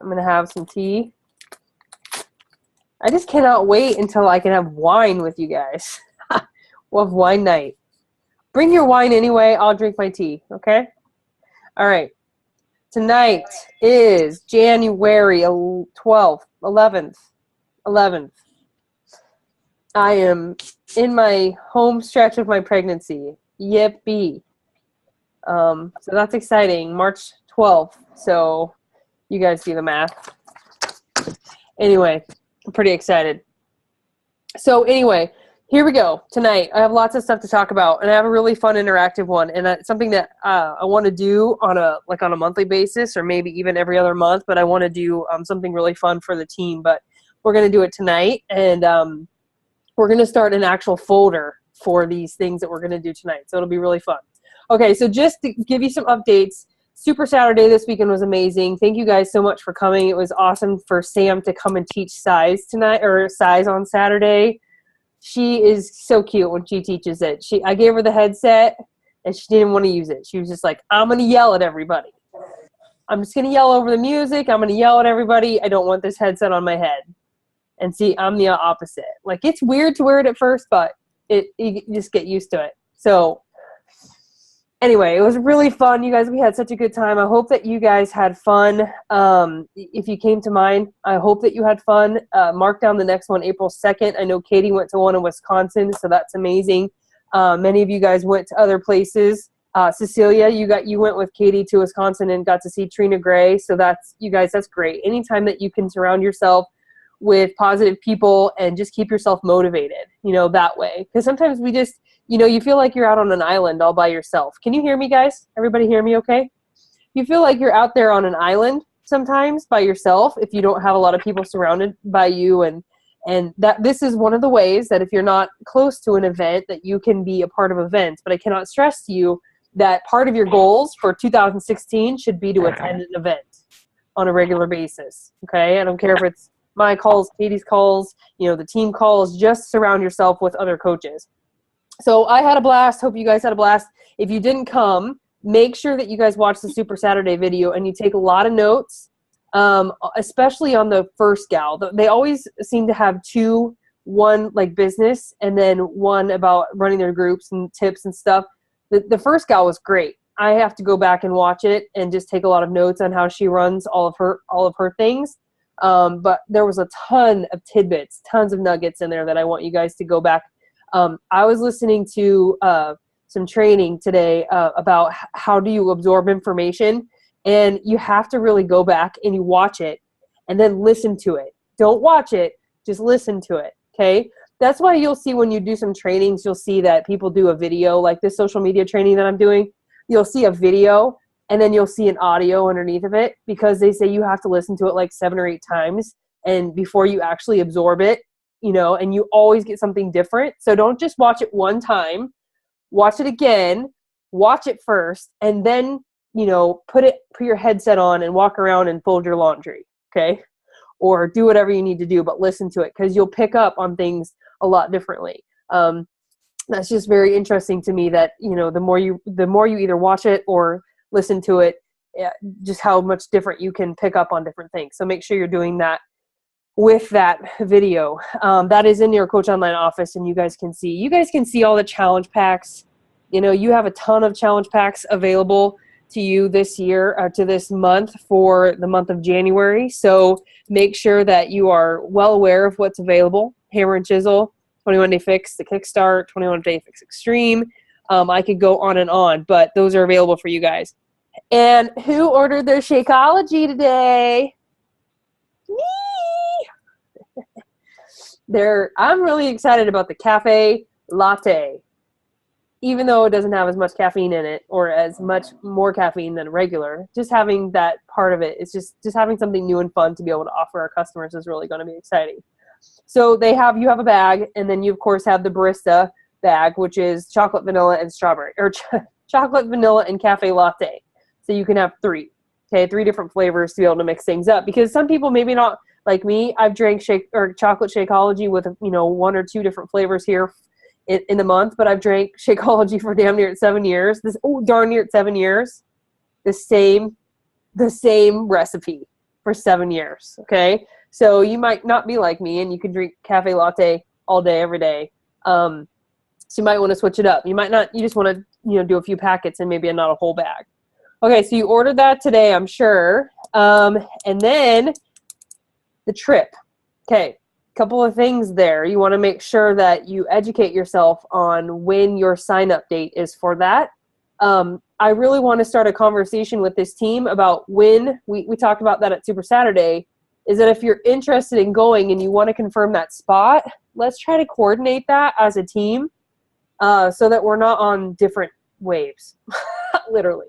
I'm going to have some tea. I just cannot wait until I can have wine with you guys. We'll have wine night. Bring your wine anyway. I'll drink my tea, okay? All right. Tonight is January 12th, 11th. I am in my home stretch of my pregnancy. Yippee. So that's exciting. March 12th. So you guys do the math. Anyway, I'm pretty excited. So anyway, here we go. Tonight, I have lots of stuff to talk about, and I have a really fun interactive one, and it's something that I want to do on a monthly basis, or maybe even every other month. But I want to do something really fun for the team. But we're going to do it tonight, and we're going to start an actual folder for these things that we're going to do tonight. So it'll be really fun. Okay, so just to give you some updates. Super Saturday this weekend was amazing. Thank you guys so much for coming. It was awesome for Sam to come and teach size tonight, or size on Saturday. She is so cute when she teaches it. I gave her the headset, and she didn't want to use it. She was just like, I'm going to yell at everybody. I'm just going to yell over the music. I'm going to yell at everybody. I don't want this headset on my head. And see, I'm the opposite. Like, it's weird to wear it at first, but you just get used to it. So anyway, it was really fun. You guys, we had such a good time. I hope that you guys had fun. If you came to mine, I hope that you had fun. Mark down the next one, April 2nd. I know Katie went to one in Wisconsin, so that's amazing. Many of you guys went to other places. Cecilia, you went with Katie to Wisconsin and got to see Trina Gray. So that's great. Anytime that you can surround yourself with positive people and just keep yourself motivated, that way. Because sometimes we just, you feel like you're out on an island all by yourself. Can you hear me, guys? Everybody hear me okay? You feel like you're out there on an island sometimes by yourself if you don't have a lot of people surrounded by you. And that this is one of the ways that if you're not close to an event, that you can be a part of events. But I cannot stress to you that part of your goals for 2016 should be to attend an event on a regular basis, okay? I don't care if it's my calls, Katie's calls, the team calls. Just surround yourself with other coaches. So I had a blast. Hope you guys had a blast. If you didn't come, make sure that you guys watch the Super Saturday video and you take a lot of notes, especially on the first gal. They always seem to have two, one like business and then one about running their groups and tips and stuff. The first gal was great. I have to go back and watch it and just take a lot of notes on how she runs all of her things. But there was a ton of tidbits, tons of nuggets in there that I want you guys to go back. I was listening to some training today about how do you absorb information, and you have to really go back and you watch it and then listen to it. Don't watch it, just listen to it, okay? That's why you'll see when you do some trainings, you'll see that people do a video, like this social media training that I'm doing. You'll see a video and then you'll see an audio underneath of it, because they say you have to listen to it like 7 or 8 times and before you actually absorb it, and you always get something different. So don't just watch it one time, watch it again, watch it first, and then, put your headset on and walk around and fold your laundry, okay? Or do whatever you need to do, but listen to it, because you'll pick up on things a lot differently. That's just very interesting to me that, the more you either watch it or listen to it, just how much different you can pick up on different things. So make sure you're doing that with that video. That is in your Coach Online office, and you guys can see all the challenge packs. You have a ton of challenge packs available to you this year, to this month, for the month of January. So make sure that you are well aware of what's available. Hammer and Chisel, 21-Day Fix, the Kickstart, 21-Day Fix Extreme. I could go on and on, but those are available for you guys. And who ordered their Shakeology today? Me! I'm really excited about the cafe latte. Even though it doesn't have as much caffeine in it, or as much more caffeine than regular, just having that part of it, it's just having something new and fun to be able to offer our customers is really going to be exciting. So you have a bag, and then you of course have the barista bag, which is chocolate, vanilla, and strawberry, or chocolate, vanilla, and cafe latte. So you can have 3 different flavors to be able to mix things up, because some people maybe not like me. I've drank chocolate Shakeology with 1 or 2 different flavors here in the month, but I've drank Shakeology for darn near 7 years. The same recipe. for 7 years, okay? So you might not be like me and you can drink cafe latte all day, every day. So you might want to switch it up. You might not, you just want to, do a few packets and maybe not a whole bag. Okay, so you ordered that today, I'm sure. And then the trip. Okay, couple of things there. You want to make sure that you educate yourself on when your sign-up date is for that. I really want to start a conversation with this team about when, we talked about that at Super Saturday, is that if you're interested in going and you want to confirm that spot, let's try to coordinate that as a team so that we're not on different waves, literally.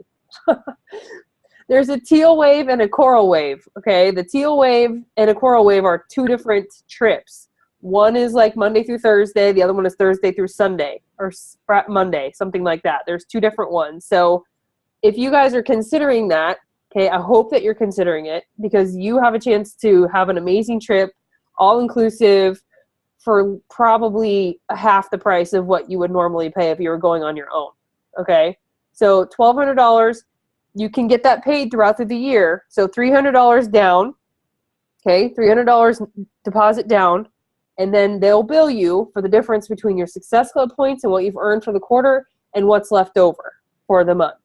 There's a teal wave and a coral wave, okay? The teal wave and a coral wave are two different trips. One is like Monday through Thursday. The other one is Thursday through Sunday or Monday, something like that. There's two different ones. So if you guys are considering that, okay, I hope that you're considering it because you have a chance to have an amazing trip, all-inclusive, for probably half the price of what you would normally pay if you were going on your own, okay? So $1,200, you can get that paid throughout the year. So $300 down, okay, $300 deposit down, and then they'll bill you for the difference between your Success Club points and what you've earned for the quarter and what's left over for the month,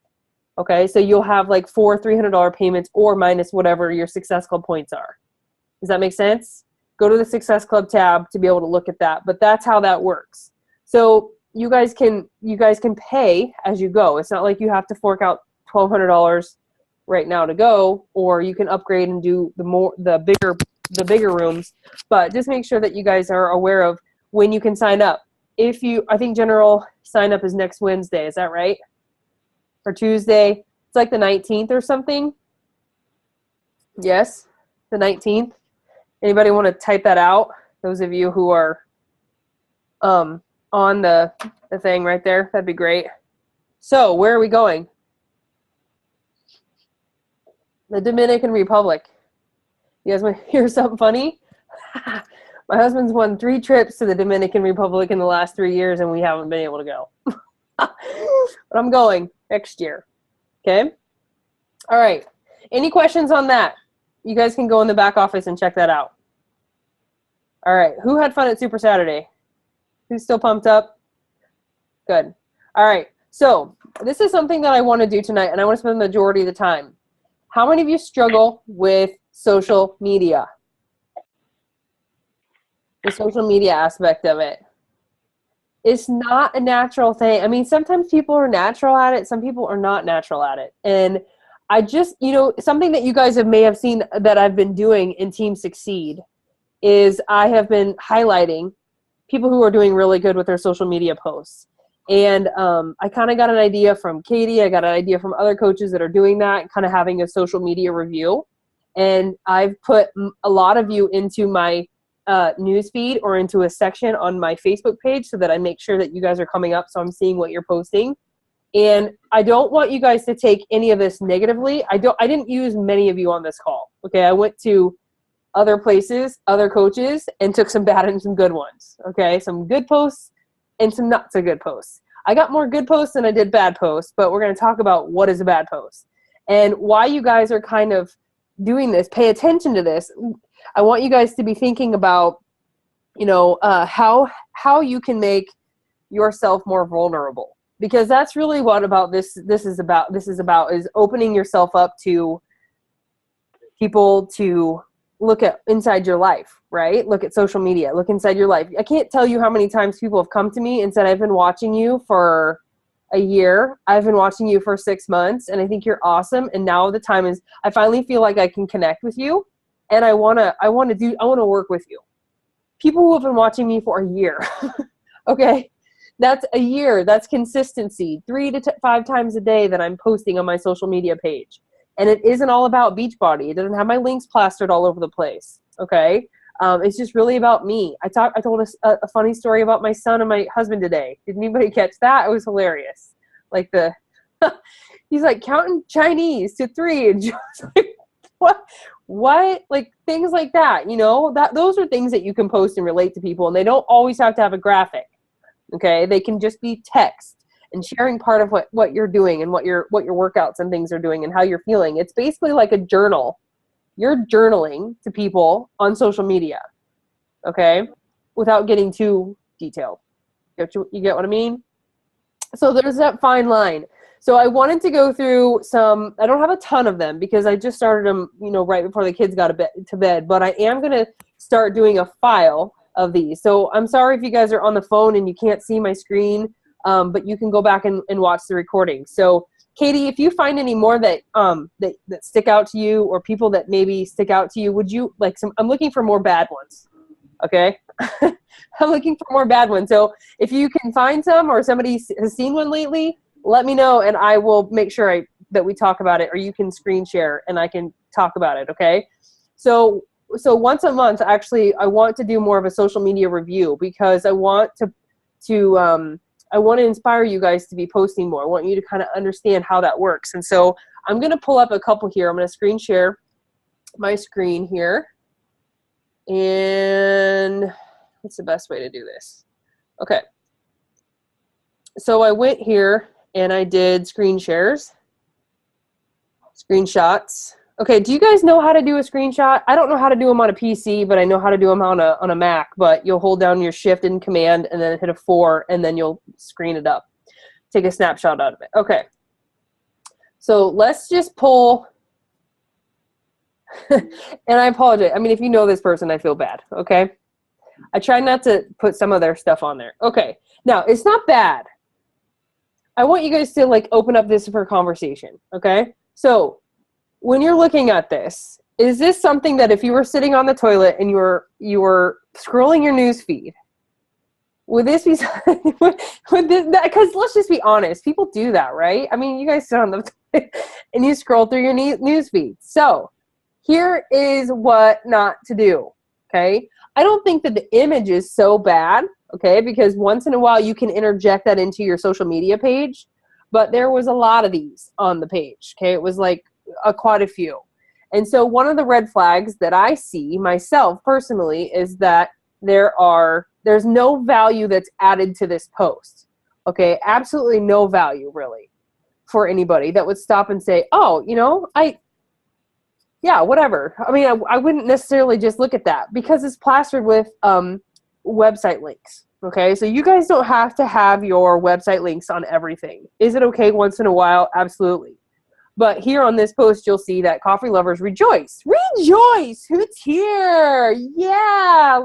okay? So you'll have like 4 $300 payments or minus whatever your Success Club points are. Does that make sense? Go to the Success Club tab to be able to look at that, but that's how that works. So you guys can pay as you go. It's not like you have to fork out $1,200 right now to go, or you can upgrade and do the bigger rooms. But just make sure that you guys are aware of when you can sign up. I think general sign up is next Wednesday. Is that right? Or Tuesday? It's like the 19th or something. Yes, the 19th. Anybody want to type that out? Those of you who are on the thing right there, that'd be great. So where are we going? The Dominican Republic. You guys want to hear something funny? My husband's won 3 trips to the Dominican Republic in the last 3 years, and we haven't been able to go. But I'm going next year. Okay? All right. Any questions on that? You guys can go in the back office and check that out. All right. Who had fun at Super Saturday? Who's still pumped up? Good. All right. So this is something that I want to do tonight, and I want to spend the majority of the time. How many of you struggle with social media? The social media aspect of it. It's not a natural thing. I mean, sometimes people are natural at it. Some people are not natural at it. And I just, something that you guys may have seen that I've been doing in Team Succeed is I have been highlighting people who are doing really good with their social media posts. And I kind of got an idea from Katie. I got an idea from other coaches that are doing that, kind of having a social media review. And I've put a lot of you into my news feed or into a section on my Facebook page so that I make sure that you guys are coming up so I'm seeing what you're posting. And I don't want you guys to take any of this negatively. I didn't use many of you on this call. Okay, I went to other places, other coaches, and took some bad and some good ones. Okay, some good posts and some not so good posts. I got more good posts than I did bad posts, but we're going to talk about what is a bad post and why you guys are kind of doing this. Pay attention to this. I want you guys to be thinking about, how you can make yourself more vulnerable, because that's really what this is about is opening yourself up to people to look at inside your life, right? Look at social media, look inside your life. I can't tell you how many times people have come to me and said, I've been watching you for a year. I've been watching you for 6 months and I think you're awesome. And now the time is, I finally feel like I can connect with you and I want to work with you. People who have been watching me for a year. Okay. That's a year. That's consistency. 3 to 5 times a day that I'm posting on my social media page. And it isn't all about Beachbody. It doesn't have my links plastered all over the place. Okay. It's just really about me. I told a funny story about my son and my husband today. Did anybody catch that? It was hilarious. Like he's like counting Chinese to 3 and just like, what? Like things like that, those are things that you can post and relate to people, and they don't always have to have a graphic. Okay. They can just be text and sharing part of what you're doing and what your workouts and things are doing and how you're feeling. It's basically like a journal you're journaling to people on social media, okay, without getting too detailed. You get what I mean? So there's that fine line. So I wanted to go through some, I don't have a ton of them because I just started them, right before the kids got to bed, but I am going to start doing a file of these. So I'm sorry if you guys are on the phone and you can't see my screen, but you can go back and watch the recording. So Katie, if you find any more that stick out to you, or people that maybe stick out to you, would you like some? I'm looking for more bad ones. Okay, I'm looking for more bad ones. So if you can find some, or somebody has seen one lately, let me know, and I will make sure that we talk about it, or you can screen share and I can talk about it. Okay, so once a month, actually, I want to do more of a social media review because I want to inspire you guys to be posting more. I want you to kind of understand how that works. And so I'm going to pull up a couple here. I'm going to screen share my screen here. And what's the best way to do this? Okay. So I went here and I did screenshots. Okay, do you guys know how to do a screenshot? I don't know how to do them on a PC, but I know how to do them on a Mac. But you'll hold down your Shift and Command and then hit a 4, and then you'll screen it up. Take a snapshot out of it. Okay. So let's just pull. And I apologize. I mean, if you know this person, I feel bad. Okay. I try not to put some of their stuff on there. Okay. Now, it's not bad. I want you guys to open up this for conversation. Okay. So when you're looking at this, is this something that if you were sitting on the toilet and you were scrolling your news feed, would this be because let's just be honest, people do that, right? I mean, you guys sit on the toilet and you scroll through your news feed. So here is what not to do, okay? I don't think that the image is so bad, okay, because once in a while you can interject that into your social media page, but there was a lot of these on the page, okay? It was quite a few. And so one of the red flags that I see myself personally is that there's no value that's added to this post. Okay, absolutely no value really for anybody that would stop and say, oh, yeah, whatever. I mean, I wouldn't necessarily just look at that because it's plastered with website links. Okay, so you guys don't have to have your website links on everything. Is it okay once in a while? Absolutely. But here on this post, you'll see that coffee lovers rejoice. Rejoice! Who's here? Yeah!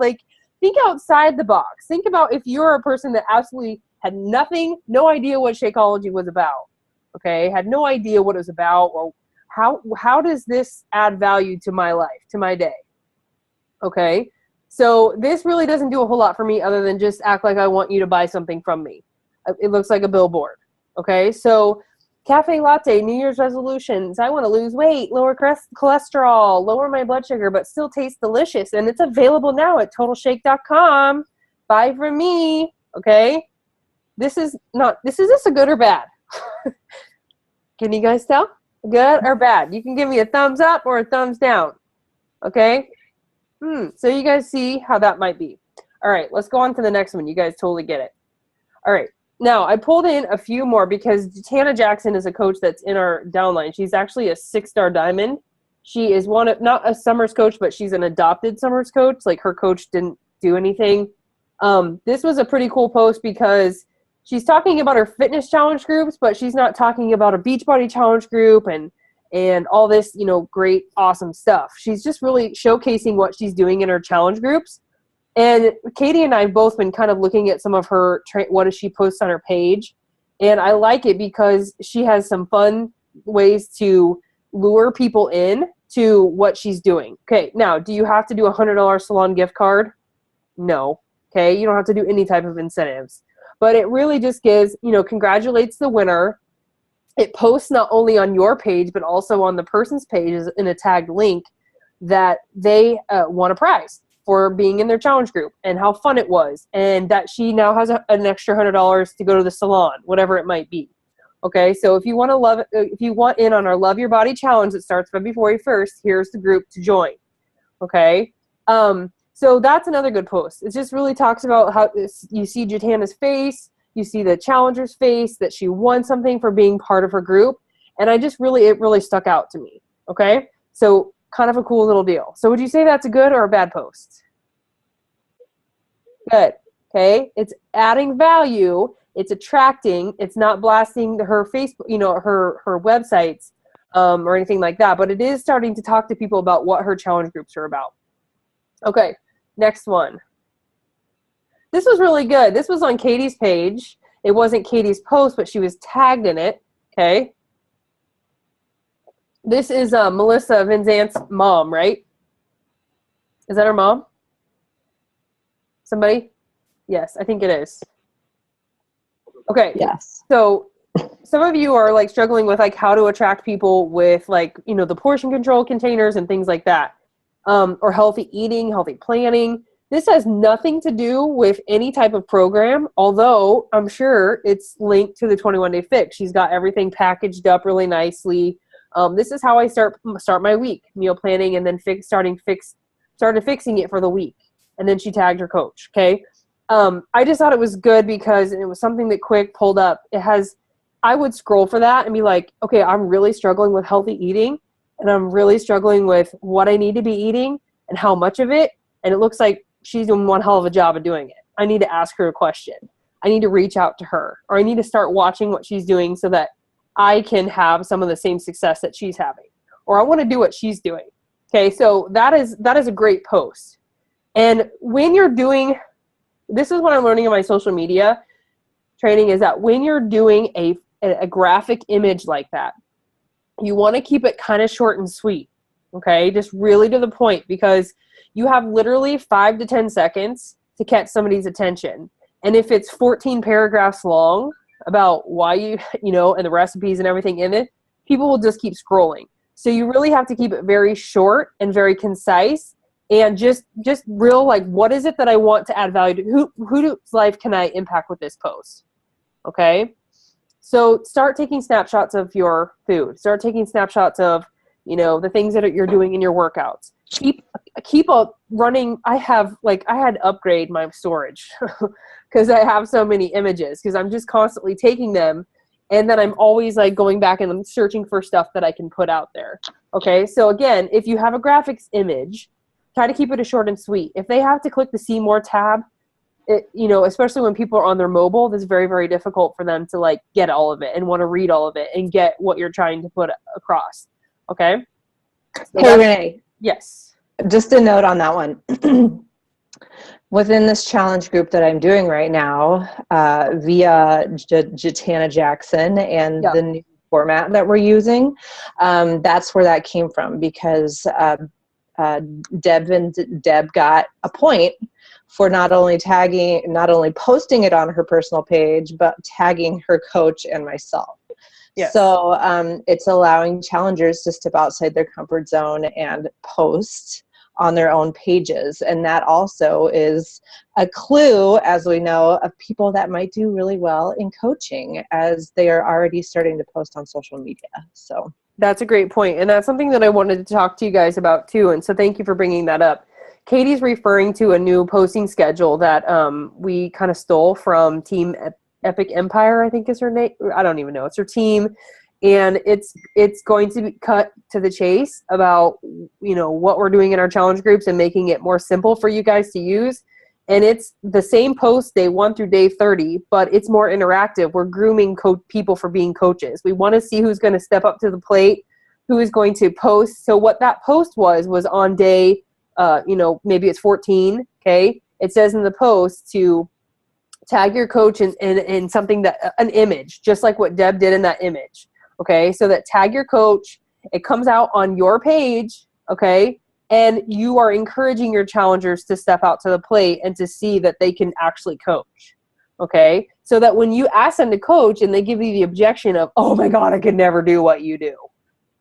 Think outside the box. Think about if you're a person that absolutely had no idea what Shakeology was about. Okay? Had no idea what it was about, or how does this add value to my life, to my day? Okay? So this really doesn't do a whole lot for me other than just act like I want you to buy something from me. It looks like a billboard. Okay? So cafe latte, New Year's resolutions. I want to lose weight, lower cholesterol, lower my blood sugar, but still taste delicious. And it's available now at TotalShake.com. Buy from me. Okay? Is this a good or bad? Can you guys tell? Good or bad? You can give me a thumbs up or a thumbs down. Okay? So you guys see how that might be. All right, let's go on to the next one. You guys totally get it. All right. Now, I pulled in a few more because Tana Jackson is a coach that's in our downline. She's actually a 6-star diamond. She is not a Summers coach, but she's an adopted Summers coach. Her coach didn't do anything. This was a pretty cool post because she's talking about her fitness challenge groups, but she's not talking about a Beachbody challenge group and all this, great, awesome stuff. She's just really showcasing what she's doing in her challenge groups. And Katie and I have both been kind of looking at some of her, what does she post on her page. And I like it because she has some fun ways to lure people in to what she's doing. Okay, now, do you have to do a $100 salon gift card? No. Okay, you don't have to do any type of incentives. But it really just gives, congratulates the winner. It posts not only on your page, but also on the person's page in a tagged link that they won a prize for being in their challenge group and how fun it was, and that she now has an extra $100 to go to the salon, whatever it might be. Okay, so if you want in on our Love Your Body challenge that starts February 1st, here's the group to join. Okay, so that's another good post. It just really talks about how you see Jatana's face, you see the challenger's face, that she won something for being part of her group, and it really stuck out to me. Okay, so kind of a cool little deal. So would you say that's a good or a bad post? Good. Okay. It's adding value. It's attracting. It's not blasting her Facebook, her websites or anything like that. But it is starting to talk to people about what her challenge groups are about. Okay. Next one. This was really good. This was on Katie's page. It wasn't Katie's post, but she was tagged in it. Okay. This is Melissa Vinzant's mom, right? Is that her mom? Somebody? Yes, I think it is. Okay. Yes. So some of you are like struggling with like how to attract people with like, the portion control containers and things like that. Or healthy eating, healthy planning. This has nothing to do with any type of program, although I'm sure it's linked to the 21-Day Fix. She's got everything packaged up really nicely. This is how I start my week, meal planning, and then started fixing it for the week. And then she tagged her coach, okay? I just thought it was good because it was something that Quick pulled up. I would scroll for that and be like, okay, I'm really struggling with healthy eating, and I'm really struggling with what I need to be eating and how much of it. And it looks like she's doing one hell of a job of doing it. I need to ask her a question. I need to reach out to her, or I need to start watching what she's doing so that I can have some of the same success that she's having, or I want to do what she's doing. Okay. So that is a great post. And when you're doing, this is what I'm learning in my social media training, is that when you're doing a graphic image like that, you want to keep it kind of short and sweet. Okay. Just really to the point, because you have literally 5 to 10 seconds to catch somebody's attention. And if it's 14 paragraphs long about why and the recipes and everything in it, people will just keep scrolling. So you really have to keep it very short and very concise, and just real, like, what is it that I want to add value to? Whose life can I impact with this post? Okay. So start taking snapshots of your food. Start taking snapshots of, the things that you're doing in your workouts. Keep a running. I had to upgrade my storage because I have so many images, because I'm just constantly taking them, and then I'm always like going back and I'm searching for stuff that I can put out there. Okay. So again, if you have a graphics image, try to keep it short and sweet. If they have to click the See More tab, especially when people are on their mobile, it's very, very difficult for them to like get all of it and want to read all of it and get what you're trying to put across. Okay. So hey, Renee. Yes. Just a note on that one. Within this challenge group that I'm doing right now, via Jatana Jackson and the new format that we're using, that's where that came from, because Deb got a point for not only posting it on her personal page, but tagging her coach and myself. Yes. So it's allowing challengers to step outside their comfort zone and post on their own pages. And that also is a clue, as we know, of people that might do really well in coaching, as they are already starting to post on social media. So that's a great point. And that's something that I wanted to talk to you guys about too. And so thank you for bringing that up. Katie's referring to a new posting schedule that we kind of stole from Team Epic Empire, I think is her name. I don't even know. It's her team. And it's going to be cut to the chase about, what we're doing in our challenge groups and making it more simple for you guys to use. And it's the same post day 1 through day 30, but it's more interactive. We're grooming people for being coaches. We want to see who's going to step up to the plate, who is going to post. So what that post was on day, maybe it's 14. Okay. It says in the post to tag your coach in something an image, just like what Deb did in that image. Okay. So that tag your coach, it comes out on your page. Okay. And you are encouraging your challengers to step out to the plate and to see that they can actually coach. Okay. So that when you ask them to coach and they give you the objection of, oh my God, I could never do what you do.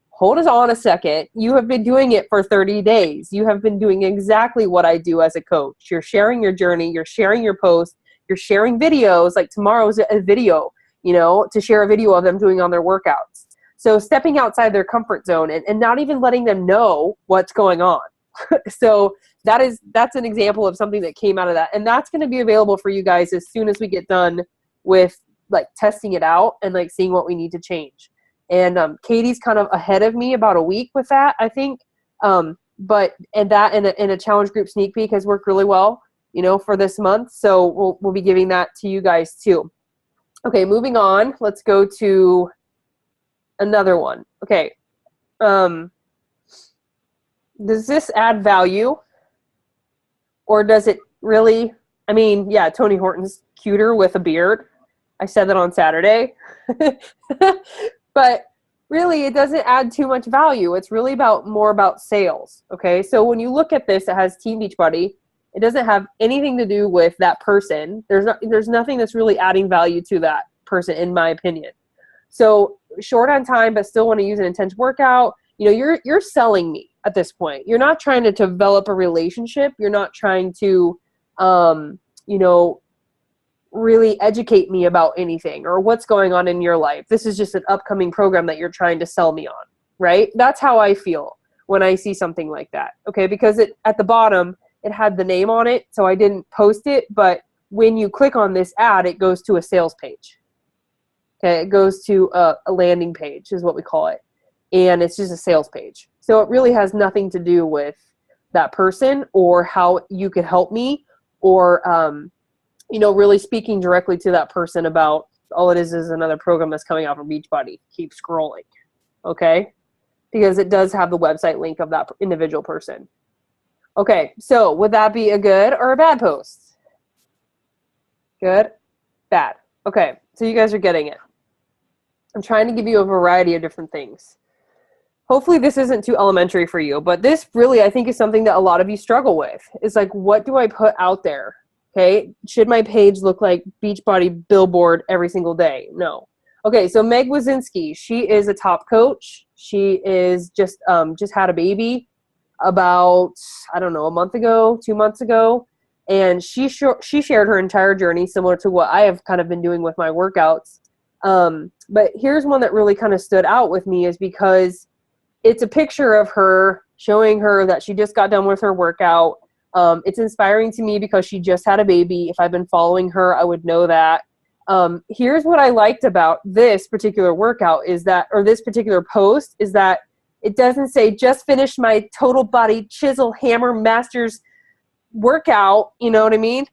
Hold on a second. You have been doing it for 30 days. You have been doing exactly what I do as a coach. You're sharing your journey. You're sharing your posts. You're sharing videos. Like tomorrow's a video, to share a video of them doing on their workouts. So stepping outside their comfort zone and not even letting them know what's going on. So that's an example of something that came out of that. And that's going to be available for you guys as soon as we get done with like testing it out and like seeing what we need to change. And Katie's kind of ahead of me about a week with that, I think. But and that in a challenge group sneak peek has worked really well, for this month. So we'll be giving that to you guys too. Okay, moving on. Let's go to another one. Okay. Does this add value, or does it really? I mean, yeah, Tony Horton's cuter with a beard. I said that on Saturday. But really, it doesn't add too much value. It's really more about sales. Okay, so when you look at this, it has Team Beachbody. It doesn't have anything to do with that person. There's nothing that's really adding value to that person, in my opinion. So short on time, but still want to use an intense workout. You're selling me at this point. You're not trying to develop a relationship. You're not trying to, really educate me about anything or what's going on in your life. This is just an upcoming program that you're trying to sell me on, right? That's how I feel when I see something like that. Okay, because at the bottom, it had the name on it, so I didn't post it, but when you click on this ad, it goes to a sales page. Okay, it goes to a landing page is what we call it, and it's just a sales page. So it really has nothing to do with that person or how you could help me or, really speaking directly to that person about all it is another program that's coming out from Beachbody. Keep scrolling, okay? Because it does have the website link of that individual person. Okay, so would that be a good or a bad post? Good? Bad. Okay, so you guys are getting it. I'm trying to give you a variety of different things. Hopefully this isn't too elementary for you, but this really, I think, is something that a lot of you struggle with. It's like, what do I put out there? Okay, should my page look like Beachbody billboard every single day? No. Okay, so Meg Wazinski, she is a top coach. She is just had a baby about, I don't know, a month ago, 2 months ago, and she shared her entire journey, similar to what I have kind of been doing with my workouts. But here's one that really kind of stood out with me is because it's a picture of her showing her that she just got done with her workout. It's inspiring to me because she just had a baby. If I've been following her, I would know that. Here's what I liked about this particular workout this particular post is that it doesn't say just finished my total body chisel hammer masters workout. You know what I mean?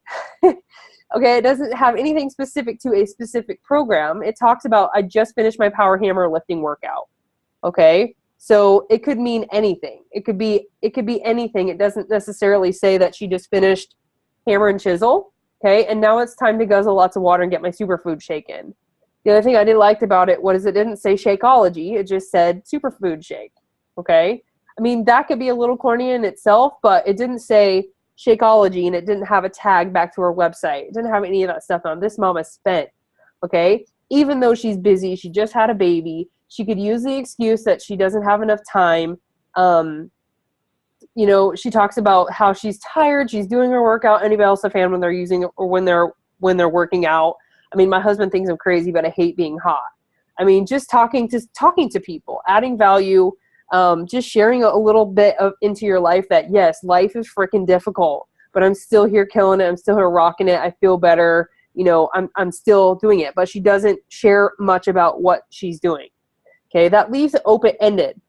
Okay, it doesn't have anything specific to a specific program. It talks about I just finished my power hammer lifting workout. Okay? So it could mean anything. It could be anything. It doesn't necessarily say that she just finished hammer and chisel. Okay, and now it's time to guzzle lots of water and get my superfood shake in. The other thing I didn't like about it was it didn't say Shakeology. It just said superfood shake. Okay, I mean that could be a little corny in itself, but it didn't say Shakeology and it didn't have a tag back to her website. It didn't have any of that stuff on. This mom is spent. Okay, even though she's busy, she just had a baby. She could use the excuse that she doesn't have enough time. She talks about how she's tired. She's doing her workout. Anybody else a fan when they're using it or when they're working out? I mean, my husband thinks I'm crazy, but I hate being hot. I mean, just talking to people, adding value, just sharing a little bit into your life that, yes, life is freaking difficult, but I'm still here killing it. I'm still here rocking it. I feel better. I'm still doing it. But she doesn't share much about what she's doing. Okay, that leaves it open-ended.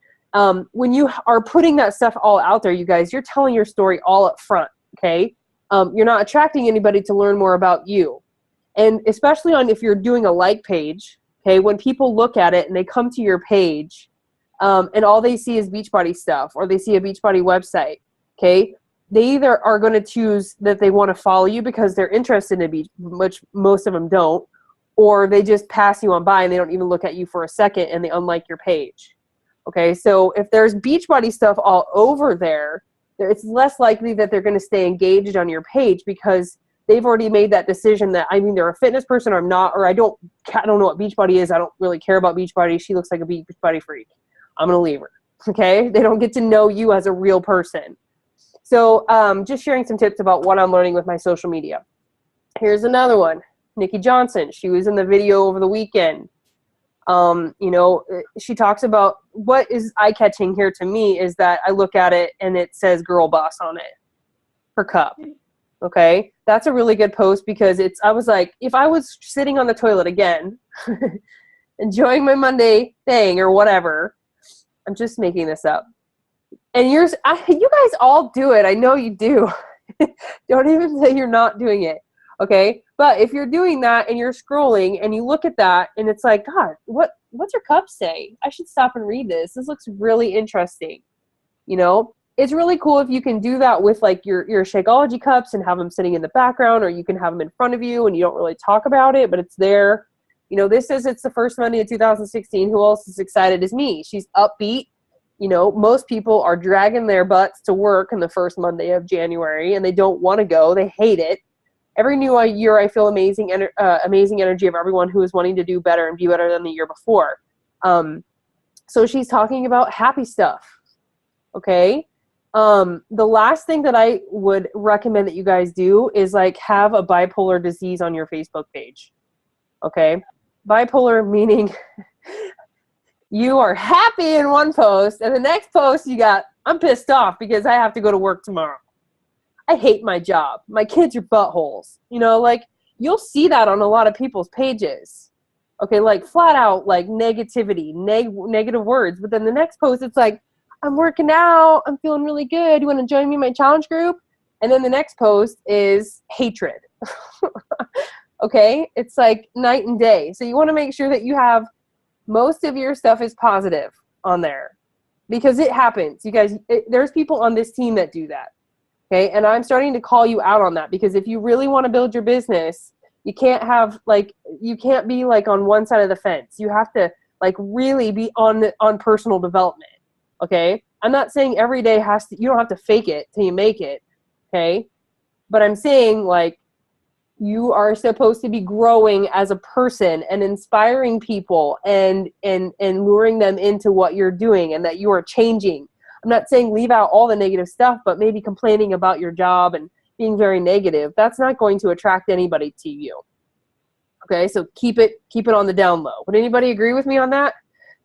When you are putting that stuff all out there, you guys, you're telling your story all up front, okay? You're not attracting anybody to learn more about you. And especially if you're doing a like page, okay, when people look at it and they come to your page and all they see is Beachbody stuff or they see a Beachbody website, okay, they either are going to choose that they want to follow you because they're interested in beach, which most of them don't, or they just pass you on by and they don't even look at you for a second and they unlike your page. Okay, so if there's Beachbody stuff all over there, it's less likely that they're going to stay engaged on your page because they've already made that decision that I'm either a fitness person or I'm not, or I don't know what Beachbody is. I don't really care about Beachbody. She looks like a Beachbody freak. I'm going to leave her. Okay, they don't get to know you as a real person. So just sharing some tips about what I'm learning with my social media. Here's another one. Nikki Johnson, she was in the video over the weekend. She talks about what is eye-catching here to me is that I look at it and it says Girl Boss on it, her cup. Okay, that's a really good post because I was like, if I was sitting on the toilet again, enjoying my Monday thing or whatever, I'm just making this up. And you guys all do it. I know you do. Don't even say you're not doing it. Okay. But if you're doing that and you're scrolling and you look at that and it's like, God, what's your cup say? I should stop and read this. This looks really interesting. You know, it's really cool if you can do that with like your Shakeology cups and have them sitting in the background, or you can have them in front of you and you don't really talk about it, but it's there. You know, this is, it's the first Monday of 2016. Who else is excited as me? She's upbeat. You know, most people are dragging their butts to work on the first Monday of January and they don't want to go. They hate it. Every new year I feel amazing energy of everyone who is wanting to do better and be better than the year before. So she's talking about happy stuff. Okay. The last thing that I would recommend that you guys do is like have a bipolar disease on your Facebook page. Okay. Bipolar meaning you are happy in one post and the next post you got, I'm pissed off because I have to go to work tomorrow. I hate my job. My kids are buttholes. You know, like you'll see that on a lot of people's pages. Okay. Like flat out, like negativity, negative words. But then the next post, it's like, I'm working out. I'm feeling really good. You want to join me in my challenge group? And then the next post is hatred. Okay. It's like night and day. So you want to make sure that you have most of your stuff is positive on there because it happens. You guys, there's people on this team that do that. Okay. And I'm starting to call you out on that because if you really want to build your business, you can't be like on one side of the fence. You have to like really be on personal development. Okay. I'm not saying every day you don't have to fake it till you make it. Okay. But I'm saying like you are supposed to be growing as a person and inspiring people and luring them into what you're doing and that you are changing. I'm not saying leave out all the negative stuff, but maybe complaining about your job and being very negative. That's not going to attract anybody to you. Okay. So keep it on the down low. Would anybody agree with me on that?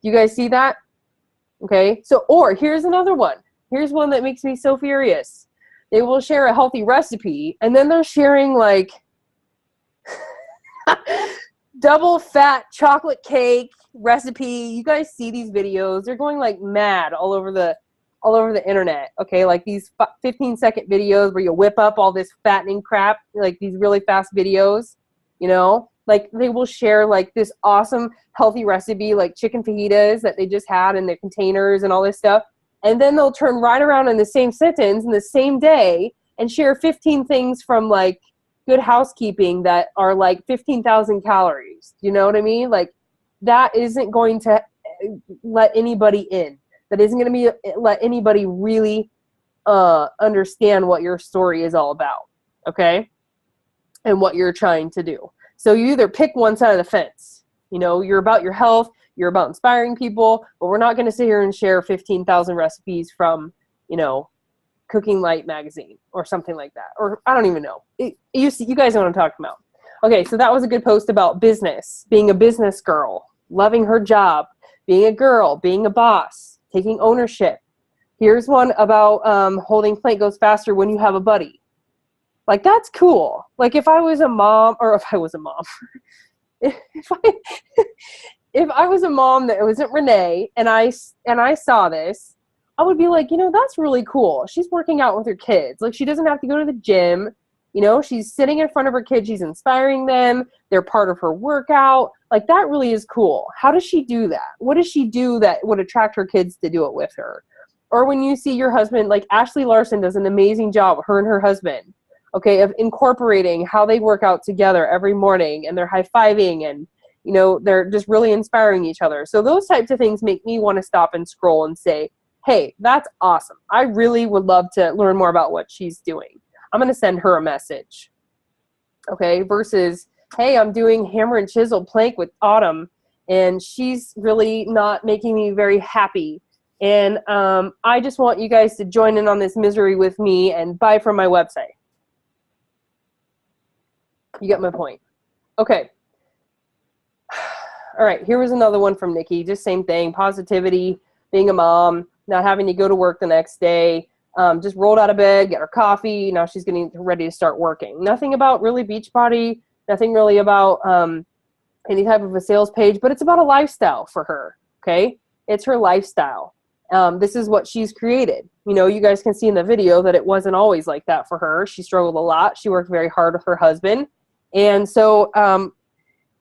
Do you guys see that? Okay. So, or here's another one. Here's one that makes me so furious. They will share a healthy recipe and then they're sharing like double fat chocolate cake recipe. You guys see these videos. They're going like mad all over the internet. Okay. Like these 15-second videos where you whip up all this fattening crap, like these really fast videos, you know, like they will share like this awesome healthy recipe, like chicken fajitas that they just had in their containers and all this stuff. And then they'll turn right around in the same sentence in the same day and share 15 things from like Good Housekeeping that are like 15,000 calories. You know what I mean? Like that isn't going to let anybody in. That isn't going to let anybody really understand what your story is all about. Okay. And what you're trying to do. So you either pick one side of the fence. You know, you're about your health, you're about inspiring people, but we're not going to sit here and share 15,000 recipes from, you know, Cooking Light magazine or something like that. Or I don't even know. You guys know what I'm talking about. Okay, so that was a good post about business, being a business girl, loving her job, being a girl, being a boss, taking ownership. Here's one about holding plank goes faster when you have a buddy. Like, that's cool. Like, if I was a mom, if I was a mom that wasn't Renee and I saw this, I would be like, you know, that's really cool. She's working out with her kids. Like, she doesn't have to go to the gym. You know, she's sitting in front of her kids. She's inspiring them. They're part of her workout. Like, that really is cool. How does she do that? What does she do that would attract her kids to do it with her? Or when you see your husband, like Ashley Larson does an amazing job, her and her husband, okay, of incorporating how they work out together every morning and they're high-fiving and, you know, they're just really inspiring each other. So those types of things make me want to stop and scroll and say, hey, that's awesome. I really would love to learn more about what she's doing. I'm going to send her a message. Okay, versus, hey, I'm doing hammer and chisel plank with Autumn, and she's really not making me very happy. And I just want you guys to join in on this misery with me and buy from my website. You get my point. Okay. All right, here was another one from Nikki. Just same thing, positivity, being a mom, not having to go to work the next day, just rolled out of bed, get her coffee. Now she's getting ready to start working. Nothing about really Beachbody, nothing really about any type of a sales page, but it's about a lifestyle for her, okay? It's her lifestyle. This is what she's created. You know, you guys can see in the video that it wasn't always like that for her. She struggled a lot. She worked very hard with her husband. And so,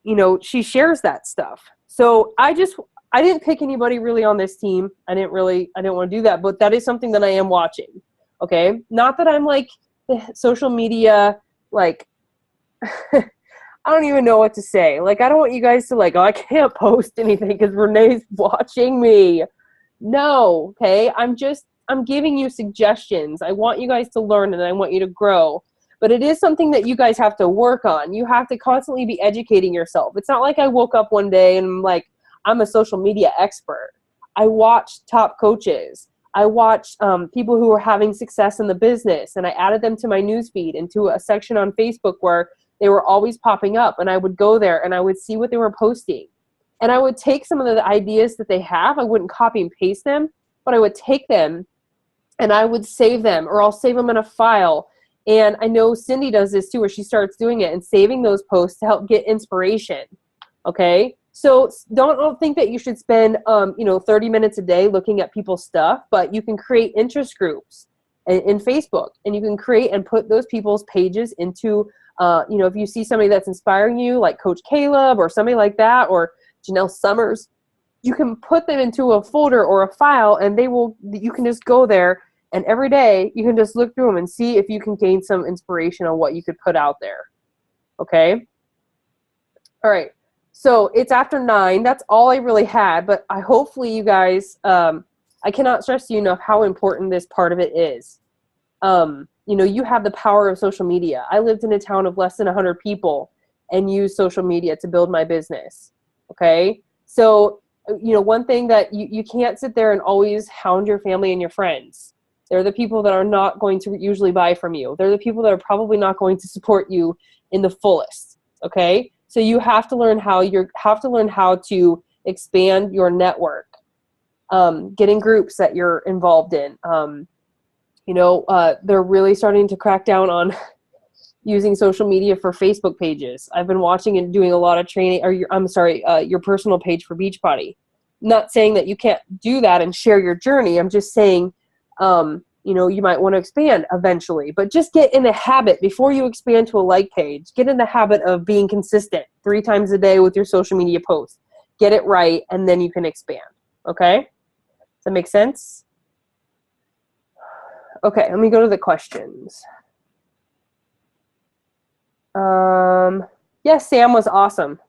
you know, she shares that stuff. So I didn't pick anybody really on this team. I didn't want to do that, but that is something that I am watching. Okay. Not that I'm like the social media, like, I don't even know what to say. Like, I don't want you guys to like, oh, I can't post anything because Renee's watching me. No. Okay. I'm giving you suggestions. I want you guys to learn and I want you to grow. But it is something that you guys have to work on. You have to constantly be educating yourself. It's not like I woke up one day and I'm like, I'm a social media expert. I watched top coaches. I watched people who were having success in the business, and I added them to my newsfeed into a section on Facebook where they were always popping up, and I would go there and I would see what they were posting. And I would take some of the ideas that they have. I wouldn't copy and paste them, but I would take them and I would save them, or I'll save them in a file. And I know Cindy does this too, where she starts doing it and saving those posts to help get inspiration. Okay. So don't think that you should spend, 30 minutes a day looking at people's stuff, but you can create interest groups in Facebook, and you can create and put those people's pages into, if you see somebody that's inspiring you, like Coach Caleb or somebody like that, or Janelle Summers, you can put them into a folder or a file, and you can just go there, and every day you can just look through them and see if you can gain some inspiration on what you could put out there. Okay. All right. So it's after 9. That's all I really had, but hopefully you guys, I cannot stress to you enough how important this part of it is. You have the power of social media. I lived in a town of less than 100 people and used social media to build my business. Okay. So, one thing that you can't sit there and always hound your family and your friends. They're the people that are not going to usually buy from you. They're the people that are probably not going to support you in the fullest. Okay. So you have to learn how to expand your network, get in groups that you're involved in. They're really starting to crack down on using social media for Facebook pages. I've been watching and doing a lot of training, your personal page for Beachbody. Not saying that you can't do that and share your journey. I'm just saying, you might want to expand eventually, but just get in the habit before you expand to a like page. Get in the habit of being consistent 3 times a day with your social media posts. Get it right, and then you can expand. Okay? Does that make sense? Okay, let me go to the questions. Yes, Sam was awesome.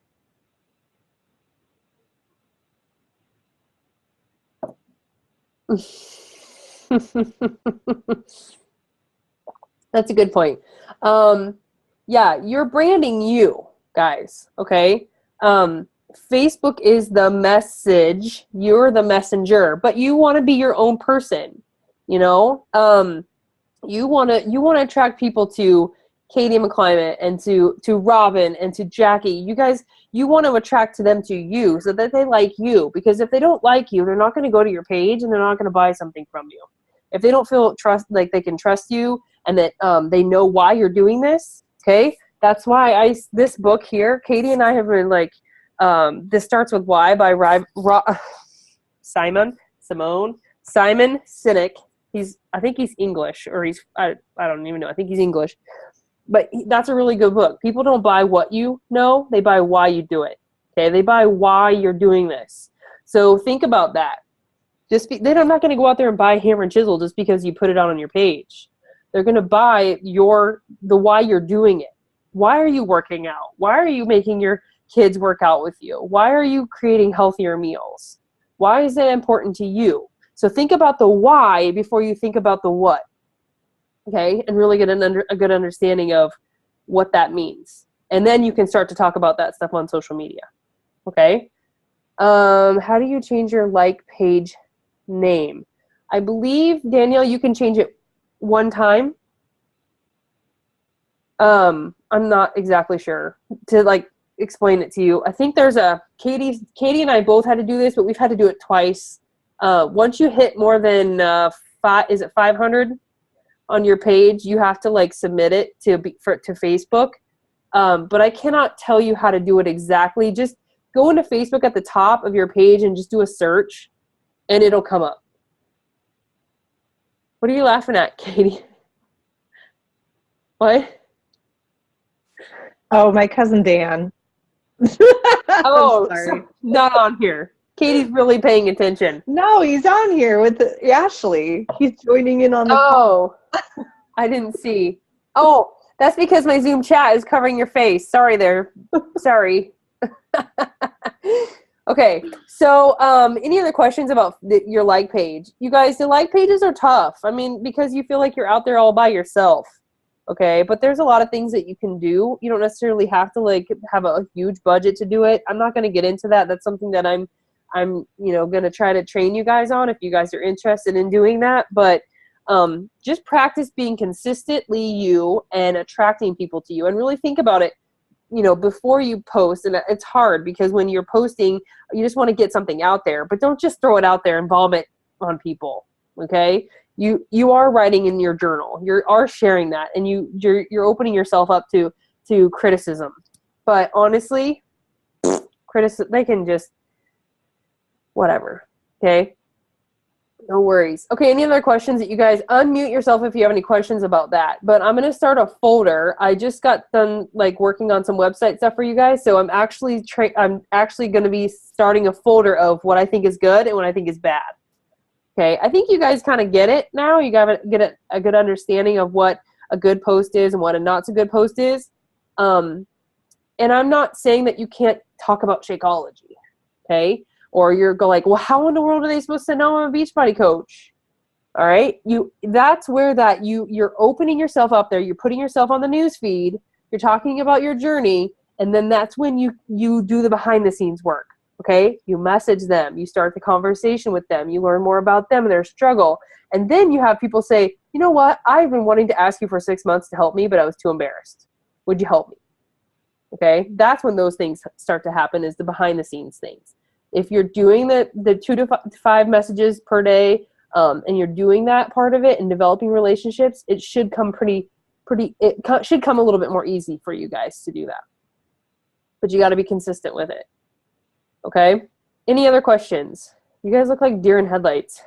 That's a good point. You're branding you, guys, okay? Facebook is the message, you're the messenger, but you want to be your own person, you want to attract people to Katie McClimate and to Robin and to Jackie. You want to attract them to you so that they like you, because if they don't like you, they're not going to go to your page and they're not going to buy something from you. If they don't feel like they can trust you and that they know why you're doing this, okay? That's why this book here, Katie and I have been like, This Starts With Why by Simon Sinek. I think he's English, or I don't even know. I think he's English. But that's a really good book. People don't buy what you know, they buy why you do it. Okay, they buy why you're doing this. So think about that. They're not going to go out there and buy hammer and chisel just because you put it out on your page. They're going to buy the why you're doing it. Why are you working out? Why are you making your kids work out with you? Why are you creating healthier meals? Why is that important to you? So think about the why before you think about the what. Okay, and really get a good understanding of what that means. And then you can start to talk about that stuff on social media. Okay? How do you change your like page name? I believe, Danielle, you can change it one time. I'm not exactly sure to explain it to you. I think there's Katie and I both had to do this, but we've had to do it twice. Once you hit more than 500 on your page, you have to submit it to Facebook. But I cannot tell you how to do it exactly. Just go into Facebook at the top of your page and just do a search, and it'll come up. What are you laughing at, Katie? What? Oh, my cousin Dan. Oh, I'm sorry. not on here. Katie's really paying attention. No, he's on here with Ashley. He's joining in on the call. Oh, I didn't see. Oh, that's because my Zoom chat is covering your face. Sorry there. Sorry. Okay, so any other questions about your like page? You guys, the like pages are tough. I mean, because you feel like you're out there all by yourself. Okay, but there's a lot of things that you can do. You don't necessarily have to like have a huge budget to do it. I'm not going to get into that. That's something that I'm going to try to train you guys on if you guys are interested in doing that. But just practice being consistently you and attracting people to you, and really think about it, before you post. And it's hard because when you're posting, you just want to get something out there, but don't just throw it out there and vomit on people. Okay. You are writing in your journal. You are sharing that, and you're opening yourself up to criticism. But honestly, they can just whatever. Okay. No worries. Okay, any other questions that you guys unmute yourself if you have any questions about that. But I'm going to start a folder. I just got done like working on some website stuff for you guys, so I'm actually going to be starting a folder of what I think is good and what I think is bad. Okay, I think you guys kind of get it now. You got to get a good understanding of what a good post is and what a not so good post is. And I'm not saying that you can't talk about Shakeology. Okay. Or you're like, well, how in the world are they supposed to know I'm a Beachbody coach? All right. That's where you're opening yourself up there. You're putting yourself on the news feed. You're talking about your journey. And then that's when you do the behind the scenes work. Okay. You message them. You start the conversation with them. You learn more about them and their struggle. And then you have people say, you know what? I've been wanting to ask you for 6 months to help me, but I was too embarrassed. Would you help me? Okay. That's when those things start to happen, is the behind the scenes things. If you're doing the 2 to 5 messages per day, and you're doing that part of it and developing relationships, it should come should come a little bit more easy for you guys to do that. But you got to be consistent with it. Okay? Any other questions? You guys look like deer in headlights.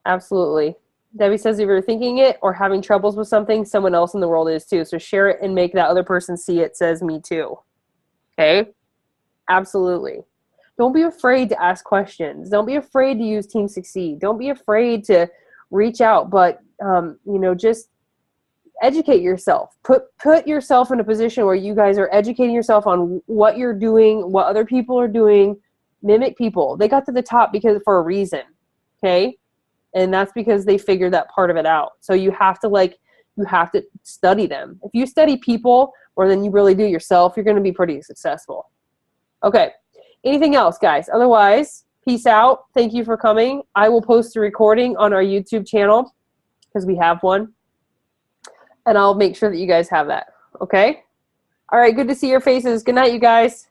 Absolutely. Debbie says if you're thinking it or having troubles with something, someone else in the world is too. So share it and make that other person see it. Says me too. Okay? Absolutely. Don't be afraid to ask questions. Don't be afraid to use Team Succeed. Don't be afraid to reach out, but just educate yourself. Put yourself in a position where you guys are educating yourself on what you're doing, what other people are doing. Mimic people. They got to the top for a reason. Okay? And that's because they figured that part of it out. So you have to study them. If you study people more than you really do yourself, you're going to be pretty successful. Okay. Anything else, guys? Otherwise, peace out. Thank you for coming. I will post a recording on our YouTube channel because we have one. And I'll make sure that you guys have that. Okay? All right. Good to see your faces. Good night, you guys.